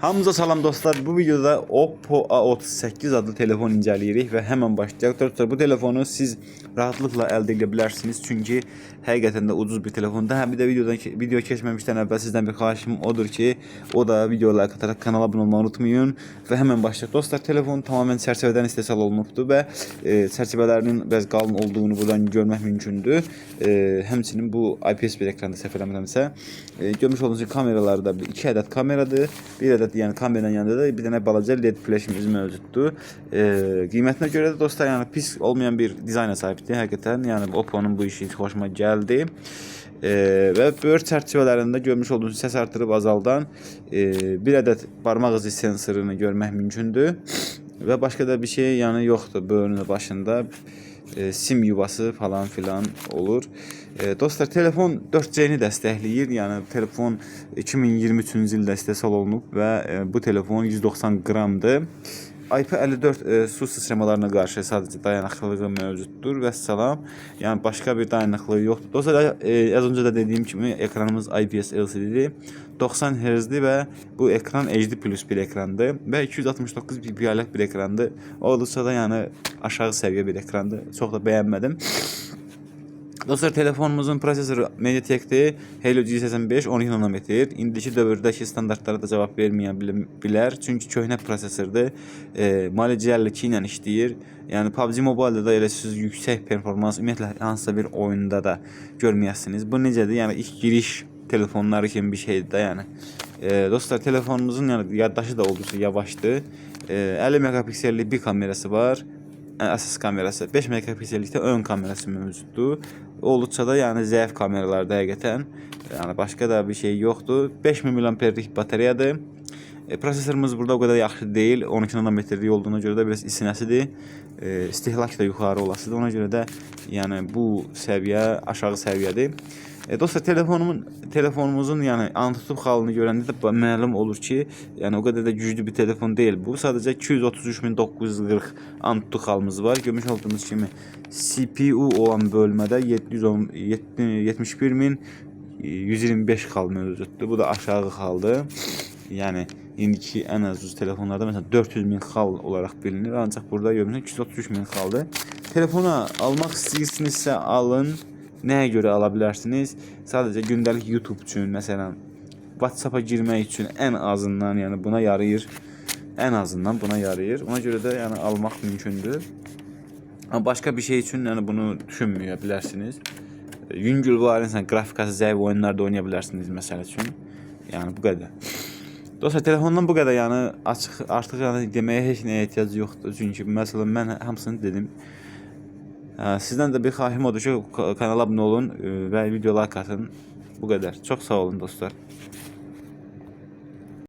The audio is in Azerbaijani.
Hamza salam dostlar. Bu videoda Oppo A38 adlı telefon inceleyirik ve hemen başlayaq. Dostlar, bu telefonu siz rahatlıkla elde edebilirsiniz çünkü həqiqətən də ucuz bir telefonda. Bir də video keçməmişdən əvvəl sizdən bir xahişim odur ki, o da videoya like atarak kanala abunə olmayı unutmayın və hemen başlayaq. Dostlar, telefon tamamen çərçivədən istehsal olunubdur və çərçivələrinin biraz qalın olduğunu buradan görmək mümkündür. Həmçinin bu IPS bir ekranda səhv eləmirəmsə. Görmüş olduğunuz kameralarda 2 ədəd kameradır. Bir ədəd yəni kameranın yanında da bir dənə balaca LED flashimiz mövcuddur. Qiymətinə görə də dostlar, yəni pis olmayan bir dizayna sahibdir həqiqətən. Yəni Oppo'nun bu işi xoşuma gəldi. Və böyür çərçivələrində görmüş olduğunuz səs artırıb azaldan bir ədəd barmaq izi sensorunu görmək mümkündür. Və başqa da bir şey yəni yoxdur böyrünün başında. Sim yuvası falan filan olur. Dostlar, telefon 4G-ni dəstəkləyir. Yəni telefon 2023-cü ildə istehsal olunub və bu telefon 190 qramdır. IP54 su sıçramalarına qarşı sadəcə dayanıqlılığı mövcuddur və salam. Yəni başqa bir dayanıqlığı yoxdur. Dostlar, az öncə də dediyim kimi ekranımız IPS LCD-dir. 90 Hz-dir və bu ekran HD+ bir ekrandır və 269 ppi-lik bir ekrandır. Olduqca da yəni aşağı səviyyə bir ekrandır. Çox da bəyənmədim. Dostlar, telefonumuzun prosesoru MediaTek'dir. Helio G85 12 nanometr. İndiki dövrdəki standartlara da cavab verməyə bilər. Çünki köhnə prosesordur. Mali G52 ilə işləyir. Yəni PUBG Mobile-da da elə siz yüksək performans ümumiyyətlə hansısa bir oyunda da görməyəsiniz. Bu necədir? Yəni ilk giriş telefonları kimi bir şeydir də yəni. Dostlar, telefonumuzun yəni yaddaşı da olduqca yavaşdır. 50 megapiksellik bir kamerası var. Əsas kamerası 5 megapiksellikdə ön kamerası mövcuddur. Olduqca da yəni zəif kameralarda həqiqətən. Yəni başqa da bir şey yoxdur. 5000 mAh-lik batareyadır. Prosesorumuz burada o qədər yaxşı deyil. 12 nanometrlik olduğuna görə də biraz isinəsidir. İstehlak da yuxarı olasıdır. Ona görə də yəni bu səviyyə aşağı səviyyədir. Dostlar, telefonumuzun yəni Antutu halını görəndə də məlum olur ki, yəni o qədər də güclü bir telefon deyil bu. Sadəcə 233.940 Antutu halımız var. Görmüş olduğunuz kimi CPU olan bölmədə 71.125 hal mövcuddur. Bu da aşağı haldır. Yəni indiki ən az ucuz telefonlarda məsələn 400.000 hal olaraq bilinir. Ancaq burada görmüsünüz 233.000 haldır. Telefona almaq istəyirsinizsə alın. Nəyə görə ala bilərsiniz? Sadəcə gündəlik YouTube üçün, məsələn, WhatsApp-a girmək üçün ən azından yəni buna yarayır. Ən azından buna yarayır. Ona görə də yəni almaq mümkündür. Amma başqa bir şey üçün yəni bunu düşünməyə bilərsiniz. Yüngül var, insan qrafikası zəif oyunlarda oynaya bilərsiniz məsəl üçün. Yəni bu qədər. Dostlar, telefondan bu qədər yəni açıq artıq yəni deməyə heç nəyə ehtiyac yoxdur. Çünki məsələn mən hamısını dedim. Sizdən də bir xahişim odur ki, kanala abunə olun və video like atın. Bu qədər. Çox sağ olun dostlar.